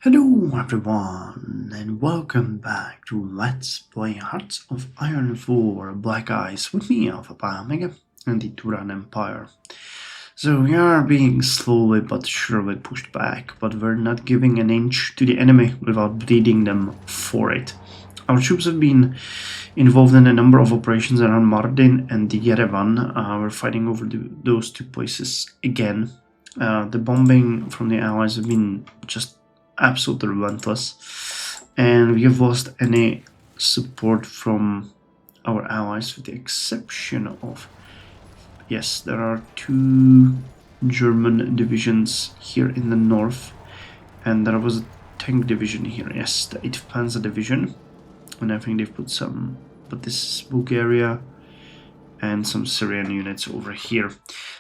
Hello everyone and welcome back to Let's Play Hearts of Iron 4 Black Ice with me, Alpha Pi Omega, and the Turan Empire. So we are being slowly but surely pushed back, but we're not giving an inch to the enemy without bleeding them for it. Our troops have been involved in a number of operations around Mardin and Yerevan. We're fighting over those two places again. The bombing from the allies have been just absolutely relentless, and we have lost any support from our allies with the exception of, yes, there are two German divisions here in the north, and there was a tank division here, yes, the 8th Panzer Division, and I think they've put some, but this is Bulgaria and some Syrian units over here.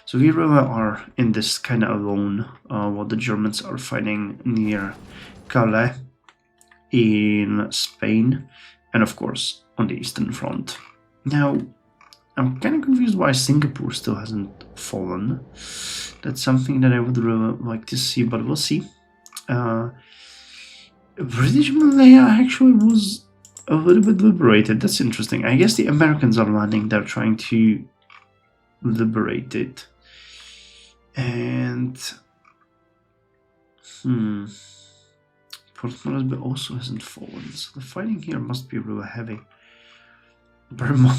So we really are in this kind of alone while the Germans are fighting near Calais in Spain and of course on the Eastern Front. Now I'm kind of confused why Singapore still hasn't fallen. That's something that I would really like to see, but we'll see. British Malaya actually was a little bit liberated. That's interesting. I guess the Americans are landing. They're trying to liberate it. And Port Moresby also hasn't fallen, so the fighting here must be really heavy. Burma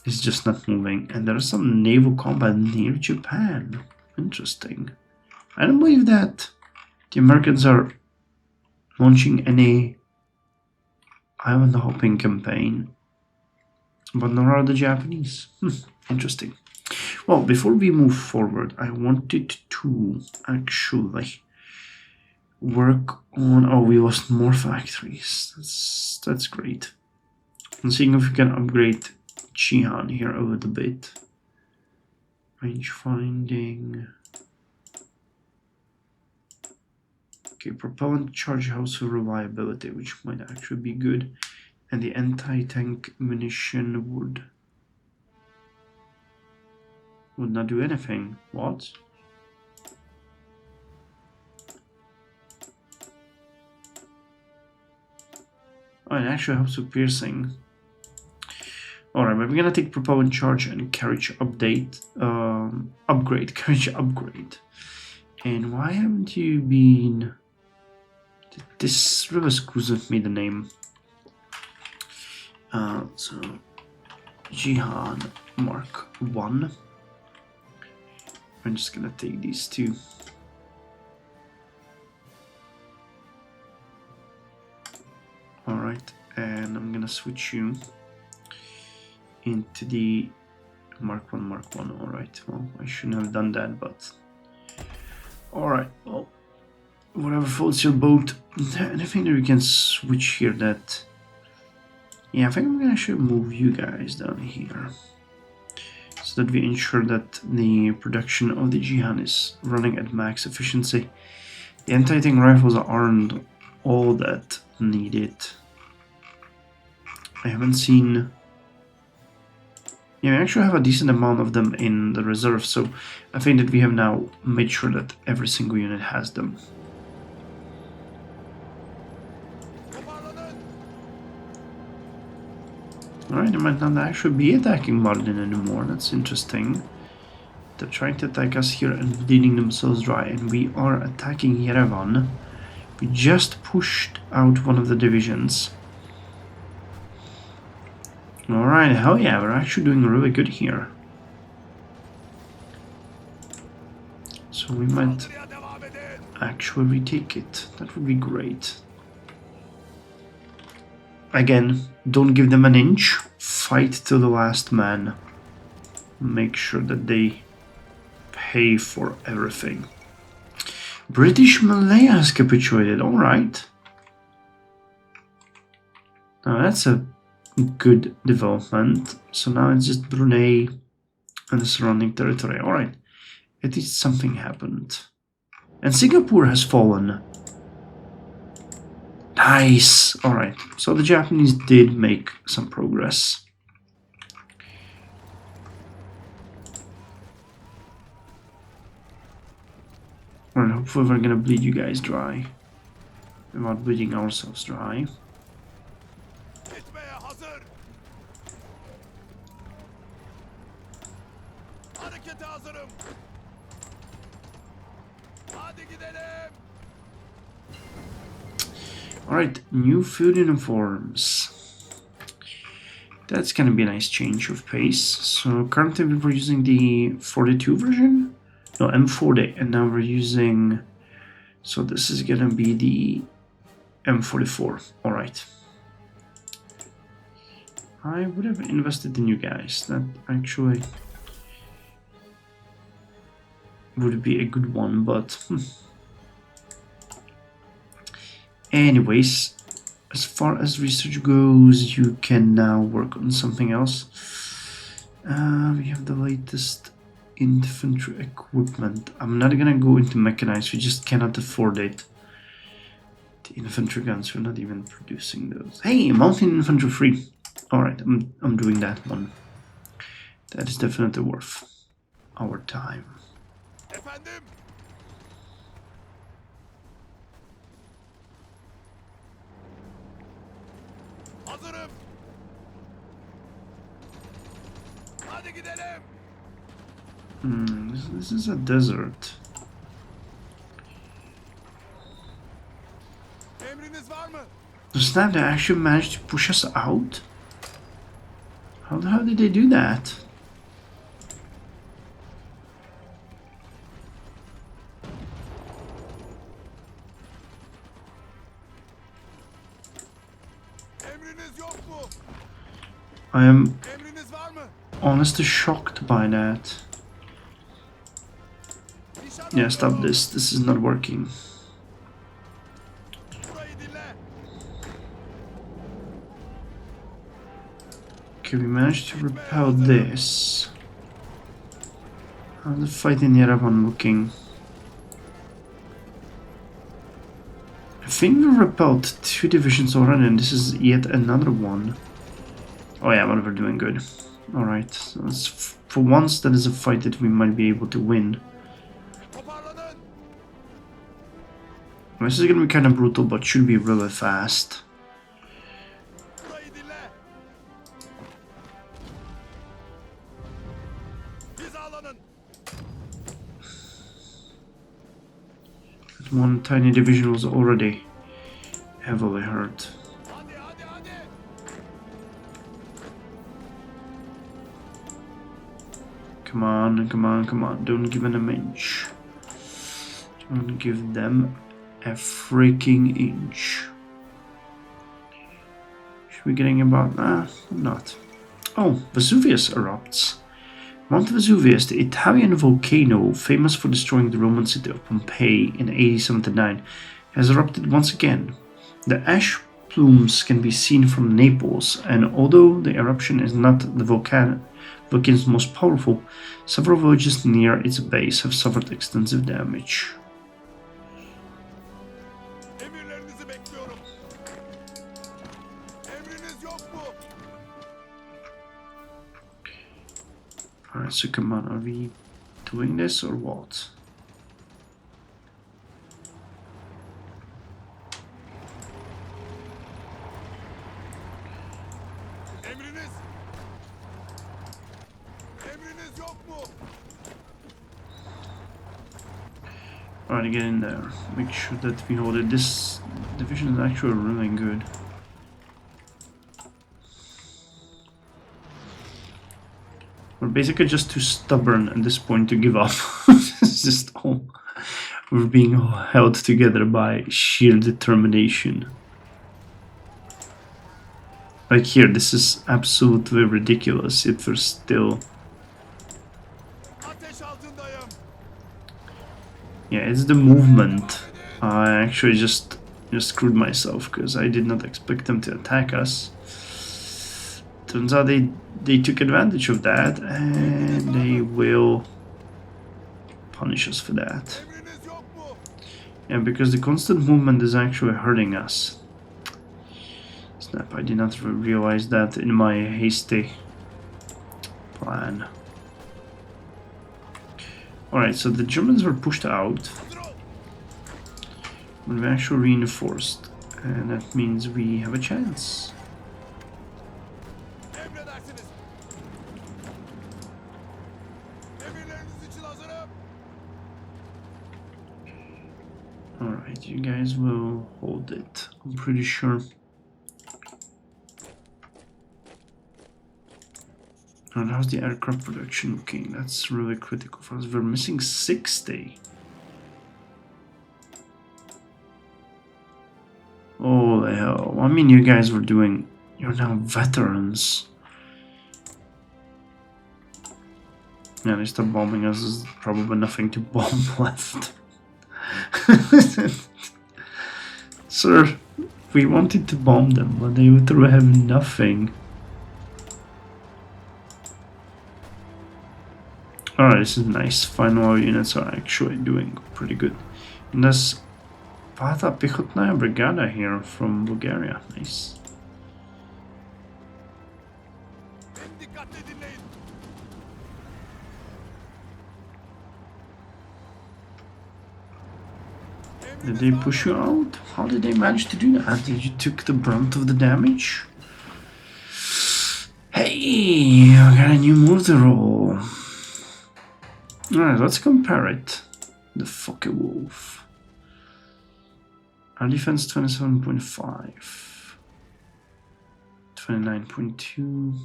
is just not moving, and there's some naval combat near Japan. Interesting. I don't believe that the Americans are launching any island hopping campaign, but nor are the Japanese. Interesting. Well, before we move forward, I wanted to actually work on... Oh, we lost more factories. That's great. I'm seeing if we can upgrade Jihan here a little bit. Range finding. Okay, propellant charge house reliability, which might actually be good. And the anti-tank munition would not do anything. What? Oh, it actually helps with piercing. Alright, but we're gonna take propellant charge and carriage update. Upgrade. Carriage upgrade. And why haven't you been... This really screws with me, the name. So Jihan Mark 1. I'm just gonna take these two. Alright, and I'm gonna switch you into the Mark 1, Mark 1. Alright, well, I shouldn't have done that, but... Alright, well, whatever floats your boat. Is there anything that we can switch here that... Yeah, I think I'm gonna actually move you guys down here, so that we ensure that the production of the Jihan is running at max efficiency. The anti-tank rifles aren't all that needed. I haven't seen... Yeah, we actually have a decent amount of them in the reserve, so I think that we have now made sure that every single unit has them. Alright, they might not actually be attacking Mardin anymore. That's interesting. They're trying to attack us here and bleeding themselves dry, and we are attacking Yerevan. We just pushed out one of the divisions. Alright, hell yeah, we're actually doing really good here. So we might actually retake it. That would be great. Again, don't give them an inch. Fight to the last man. Make sure that they pay for everything. British Malaya has capitulated. Alright. Now that's a good development. So now it's just Brunei and the surrounding territory. Alright. At least something happened. And Singapore has fallen. Nice! Alright, so the Japanese did make some progress. Alright, hopefully we're gonna bleed you guys dry. without bleeding ourselves dry. Gitmeye hazır. Harekete hazırım. Hadi gidelim. Alright, new field uniforms. That's gonna be a nice change of pace. So currently we were using the 42 version? No, M40, and now we're using... So this is gonna be the M44. Alright. I would have invested in you guys. That actually would be a good one, but... Anyways, as far as research goes, you can now work on something else. We have the latest infantry equipment. I'm not gonna go into mechanized, we just cannot afford it. The infantry guns, we're not even producing those. Hey, mountain infantry free. Alright, I'm doing that one. That is definitely worth our time. Efendim? Hazırım. Hadi gidelim. This is a desert. Emriniz var mı? Snap, they actually managed to push us out? How the hell did they do that? Emriniz yok mu? I am Emriniz var mı? honestly shocked by that. Nişan Yeah, stop alıyorum. this. This is not working. Burayı dinle. Okay, we managed to repel this. How's the fight in Yerevan looking? I think we repelled 2 divisions already, and this is yet another one. Oh yeah, well, we're doing good. Alright, so for once that is a fight that we might be able to win. Toparlanın. This is gonna be kind of brutal, but should be really fast. Burayı dinle. Hizalanın. One tiny division was already heavily hurt. Hadi hadi hadi. Come on, come on, come on. Don't give them an inch. Don't give them a freaking inch. Should we be getting about... not. Oh, Vesuvius erupts. Mount Vesuvius, the Italian volcano famous for destroying the Roman city of Pompeii in AD 79, has erupted once again. The ash plumes can be seen from Naples, and although the eruption is not the volcano's most powerful, several villages near its base have suffered extensive damage. Emirlerinizi bekliyorum. Emriniz yok mu? Alright, so come on, are we doing this or what? Emriniz. Emriniz yok mu? Alright, get in there. Make sure that we hold it. This division is actually really good. We're basically just too stubborn at this point to give up. It's just all... We're being held together by sheer determination. Like here, this is absolutely ridiculous, yet we're still... Ateş altındayım. Yeah, it's the movement. I actually just screwed myself, because I did not expect them to attack us. Turns out they took advantage of that, and they will punish us for that. Emriniz yok mu? Yeah, because the constant movement is actually hurting us. Snap, I did not realize that in my hasty plan. Alright, so the Germans were pushed out. Hazır ol. When we're actually reinforced, and that means we have a chance. Emredersiniz. Emirleriniz için hazırım. Alright, you guys will hold it, I'm pretty sure. And how's the aircraft production looking? That's really critical for us. We're missing 60. Holy hell. I mean, you guys were doing... You're now veterans. Yeah, they stop bombing us. There's probably nothing to bomb left. Sir, we wanted to bomb them, but they literally have nothing. Alright, this is nice. Finally, our units are actually doing pretty good. And there's Pata Pichotnaya Brigada here from Bulgaria. Nice. Beni dikkatle dinleyin. Did they push you out? How did they manage to do that? Did you took the brunt of the damage? Hey, I got a new move to roll. Alright, let's compare it. The fucking wolf. Our defense 27.5. 29.2.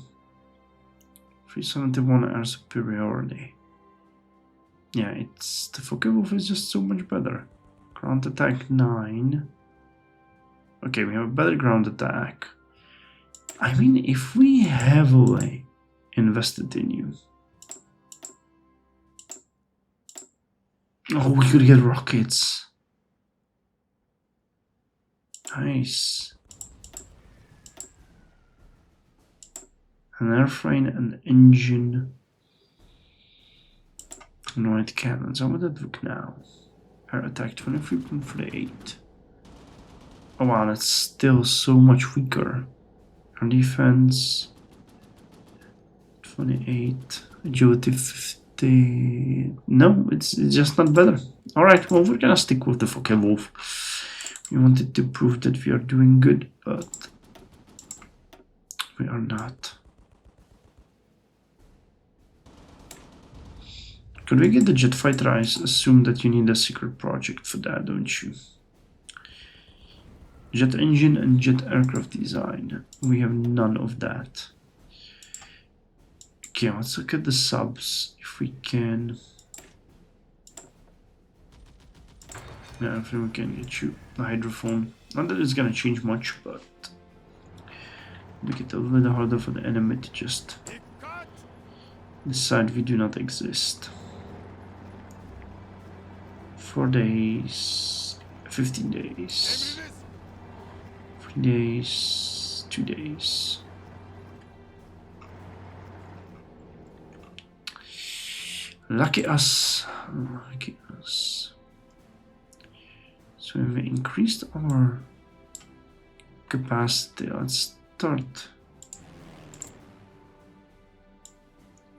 371 air superiority. Yeah, it's the fucking wolf is just so much better. Ground attack 9. Okay, we have a better ground attack. I mean, if we heavily invested in you. Oh, we could get rockets. Nice. An airframe, an engine. Light cannons. How would that look now? Air attack 23.48. Oh wow, that's still so much weaker. Our defense 28. Agility 50. No, it's just not better. Alright, well, we're gonna stick with the fucking wolf. We wanted to prove that we are doing good, but we are not. Could we get the jet fighter? I assume that you need a secret project for that, don't you? Jet engine and jet aircraft design. We have none of that. Okay, let's look at the subs if we can. Yeah, I think we can get you the hydrophone. Not that it's gonna change much, but make it a little bit harder for the enemy to just Dikkat. decide we do not exist. 4 days, 15 days, Emriniz. 3 days, 2 days. Lucky us, lucky us. So we increased our capacity. Let's start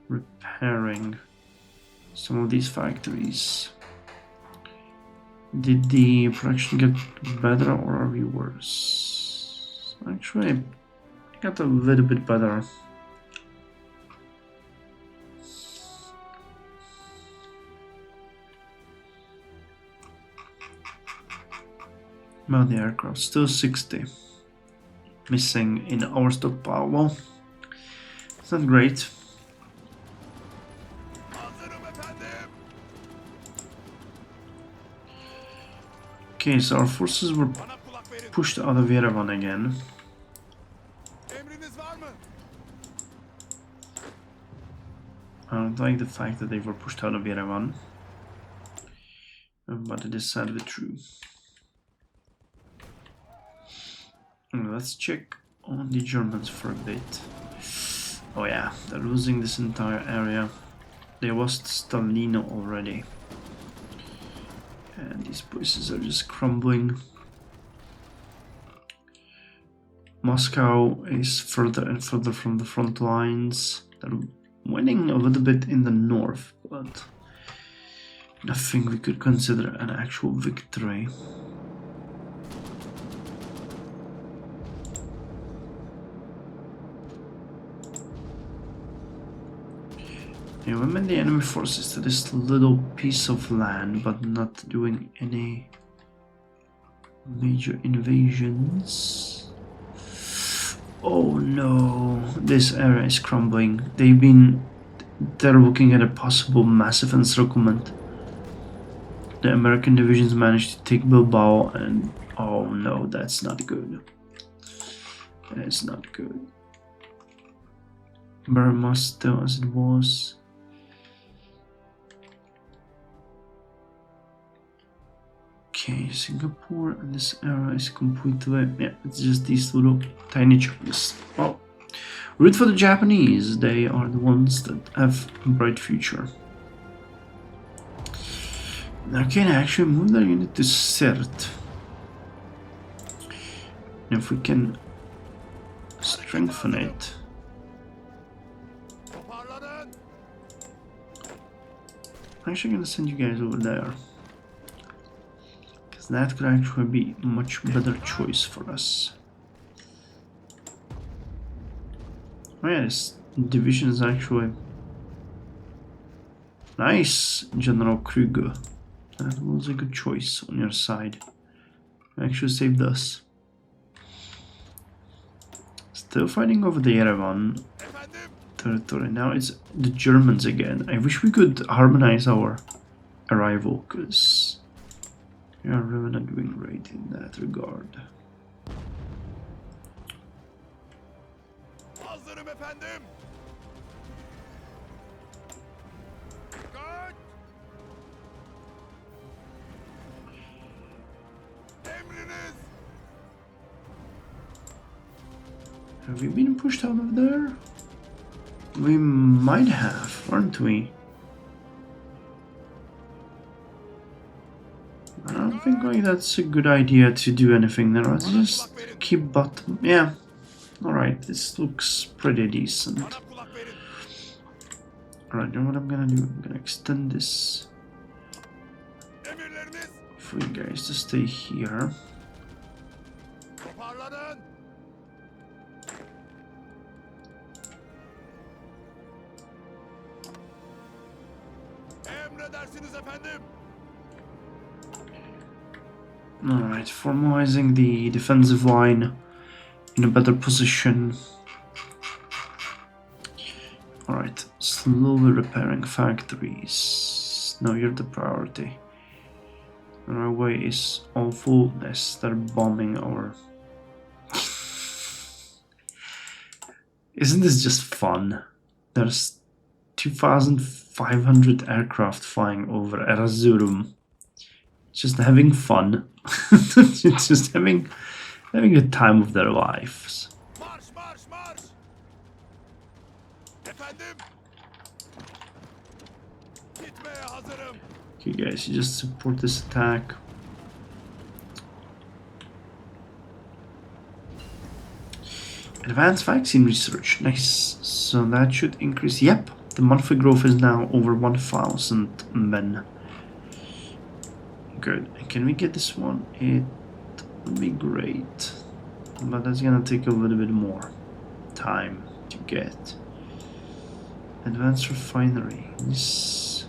repairing some of these factories. Did the production get better or are we worse? Actually, it got a little bit better. About the aircraft, still 60 missing in our stockpile. Well, it's not great. Hazırım efendim. Okay, so our forces were Bana kulak verin. pushed out of Yerevan again. Emriniz var mı? I don't like the fact that they were pushed out of Yerevan, but it is sadly true. Let's check on the Germans for a bit. Oh yeah, they're losing this entire area. They lost Stalino already. And these places are just crumbling. Moscow is further and further from the front lines. They're winning a little bit in the north, but nothing we could consider an actual victory. Yeah, we met the enemy forces to this little piece of land, but not doing any major invasions. Oh no, this area is crumbling. They're looking at a possible massive encirclement. The American divisions managed to take Bilbao, and oh no, that's not good. That's not good. Burma still as it was. Okay, Singapore and this area is completely, yeah, it's just these little tiny chunks. Oh, root for the Japanese. They are the ones that have a bright future. Now can I actually move their unit to Sirte? And if we can strengthen it. Toparlanın. I'm actually gonna send you guys over there. Because that could actually be a much better choice for us. Oh yeah, this division is actually nice, General Kruger. That was a good choice on your side. Actually saved us. Still fighting over the Yerevan Efendim. territory. Now it's the Germans again. I wish we could harmonize our arrival, because we are really not doing great in that regard. Hazırım efendim. Dikkat. Emriniz. Have we been pushed out of there? We might have, aren't we? I don't think like that's a good idea to do anything there. Let's just keep bottom. Yeah. Alright, this looks pretty decent. Bana kulak verin. Alright, you know what I'm gonna do? I'm gonna extend this Emirleriniz. for you guys to stay here. Toparlanın. Emredersiniz efendim. Alright, formalizing the defensive line in a better position. Alright, slowly repairing factories. Now you're the priority. Our way is awful. They're bombing our... Isn't this just fun? There's 2,500 aircraft flying over Erzurum. Just having fun. Just having the time of their lives. Marş marş marş. Efendim. Gitmeye hazırım. Okay guys, you just support this attack. Advanced vaccine research, nice. So that should increase, yep. The monthly growth is now over 1,000 men. Good. Can we get this one? It would be great. But that's gonna take a little bit more time to get. Advanced refinery. This...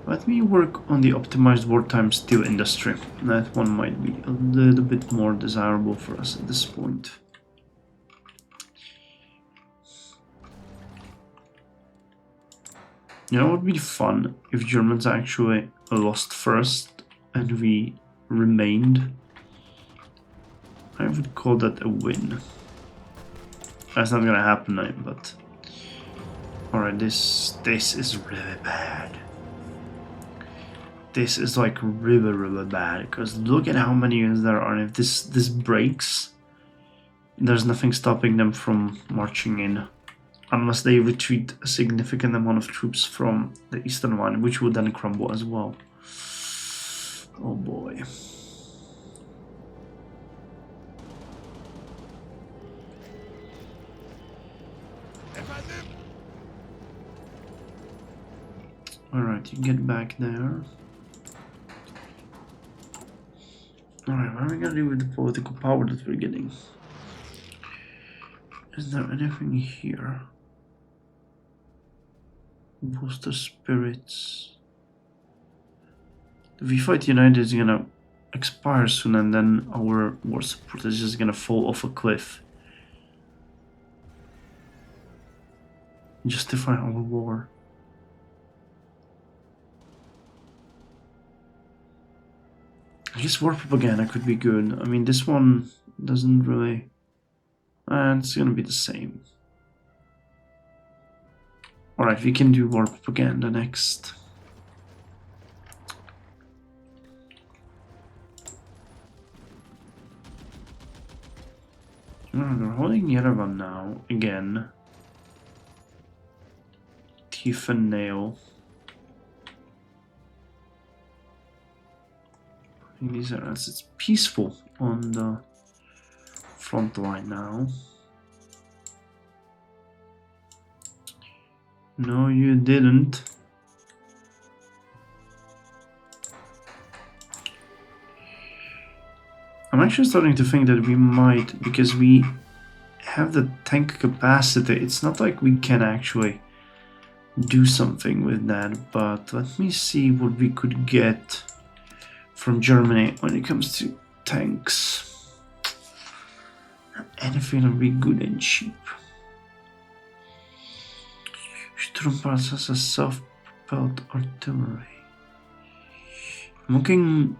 Let me work on the optimized wartime steel industry. That one might be a little bit more desirable for us at this point. You know what would be fun if Germans actually lost first and we remained? I would call that a win. That's not gonna happen, but... Alright, this is really bad. This is like really bad, because look at how many units there are, and if this breaks, there's nothing stopping them from marching in. Unless they retreat a significant amount of troops from the eastern line, which would then crumble as well. Oh boy. Alright, you get back there. Alright, what are we gonna do with the political power that we're getting? Is there anything here? Booster spirits. The V Fight United is gonna expire soon, and then our war support is just gonna fall off a cliff. Justify our war. I guess war propaganda could be good. I mean, this one doesn't really. And it's gonna be the same. Alright, we can do war propaganda next. We're holding Yerevan now, again. Teeth and nail. These are it's peaceful on the front line now. No, you didn't. I'm actually starting to think that we might, because we have the tank capacity, it's not like we can actually do something with that, but let me see what we could get from Germany when it comes to tanks. Anything will be good and cheap. Sturmpanzer has a self-propelled artillery. I'm looking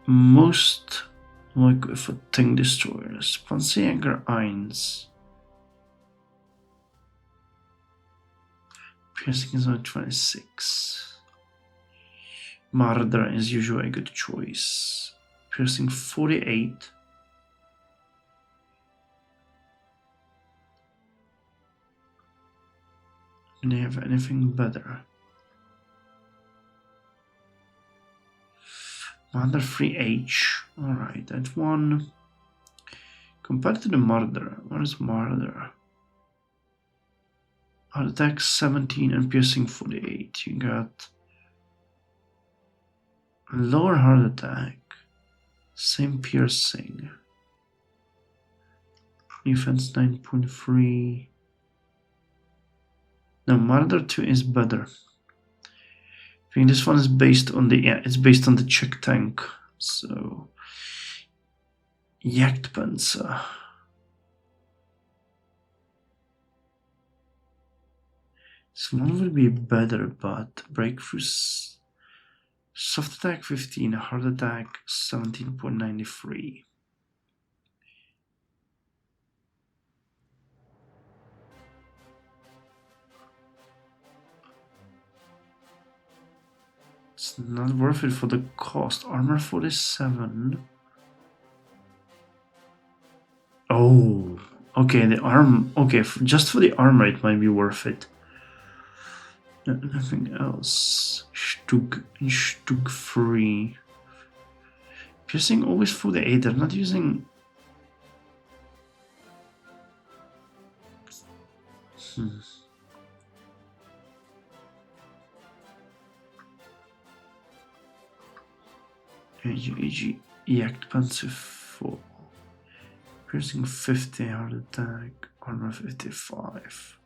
most like with a tank destroyers. Panzerjäger 1. Piercing is only 26. Marder is usually a good choice. Piercing 48. Do they have anything better? Marder 3H. Alright, that one. Compared to the Marder, what is Marder? Heart attack 17 and piercing 48. You got lower heart attack, same piercing. Defense 9.3. No, Marder 2 is better. I think this one is based on the it's based on the Czech tank. So Jagdpanzer. This one would be better, but breakthroughs. Soft attack 15, hard attack 17.93. It's not worth it for the cost. Armor 47. Oh, okay, the arm. Okay, just for the armor, it might be worth it. Nothing else. Stug 3. Piercing always 48. They're not using. AG Jagdpanzer 4. Piercing 50, hard attack, armor 55.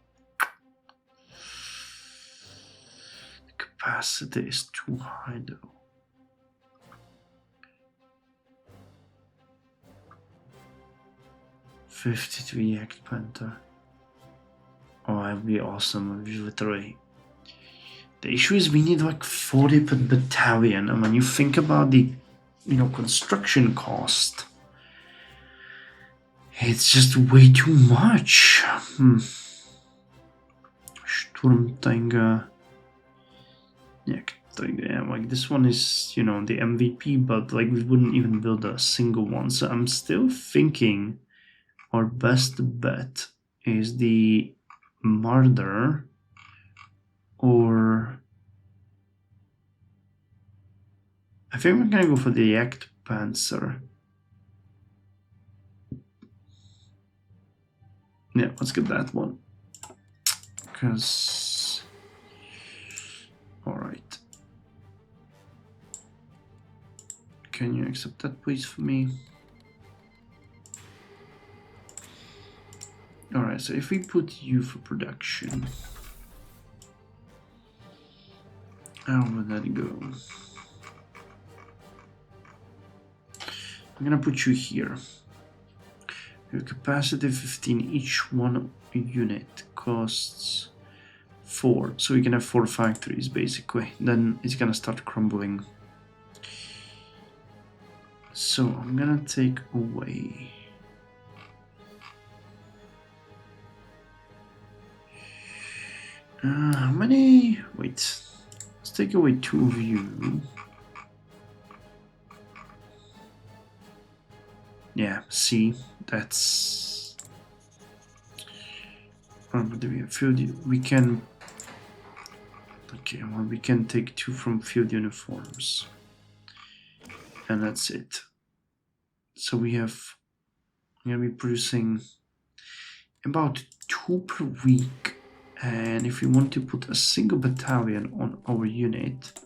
The capacity is too high though. $52 Jagdpanther. Oh, that'd be awesome with 3. The issue is we need like 40 per battalion, and when you think about the, construction cost, it's just way too much. Sturmtanker. Yeah, like this one is, the MVP, but like we wouldn't even build a single one. So I'm still thinking our best bet is the Marder or I think we're gonna go for the Jagdpanzer. Yeah, let's get that one. Because alright. Can you accept that please for me? Alright, so if we put you for production. How would that go? I'm gonna put you here. Your capacity 15, each one unit costs 4, so we can have 4 factories basically. Then it's gonna start crumbling. So I'm gonna take away how many? Wait, let's take away 2 of you. Yeah, see, that's. Do we have field? We can. Okay, well, we can take 2 from field uniforms, and that's it. So we have. I'm gonna be producing about 2 per week, and if we want to put a single battalion on our unit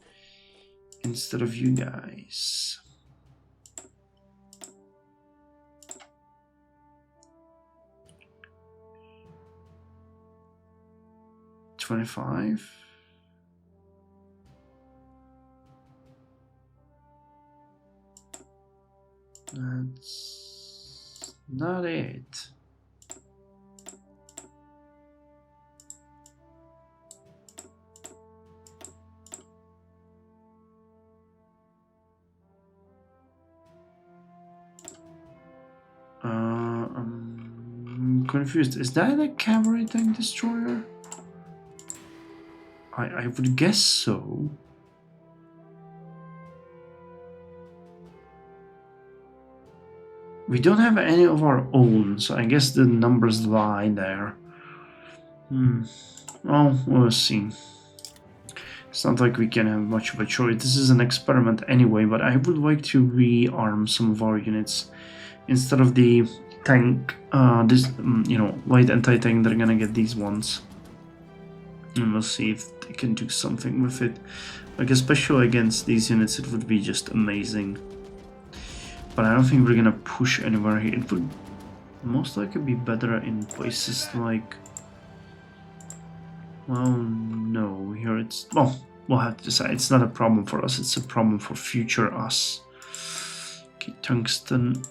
instead of you guys. 25. That's not it. I'm confused. Is that a cavalry tank destroyer? I would guess so. We don't have any of our own, so I guess the numbers lie there. Well, we'll see. It's not like we can have much of a choice. This is an experiment anyway, but I would like to rearm some of our units. Instead of the tank, light anti-tank, they're gonna get these ones. And we'll see if they can do something with it. Like, especially against these units, it would be just amazing. But I don't think we're gonna push anywhere here. It would most likely be better in places like... Well, no, here it's... Well, we'll have to decide. It's not a problem for us, it's a problem for future us. Okay, tungsten.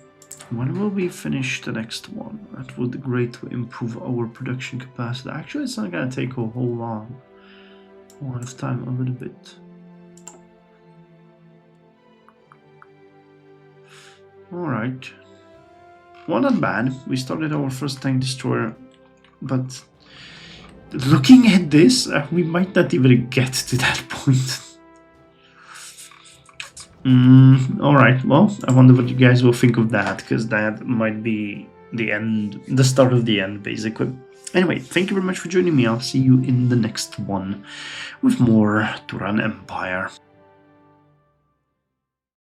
When will we finish the next one? That would greatly improve our production capacity. Actually, it's not gonna take a whole lot of time, a little bit. Alright. Well, not bad. We started our first tank destroyer, but looking at this, we might not even get to that point. Alright, well, I wonder what you guys will think of that, because that might be the end, the start of the end, basically. Anyway, thank you very much for joining me. I'll see you in the next one with more Turan Empire.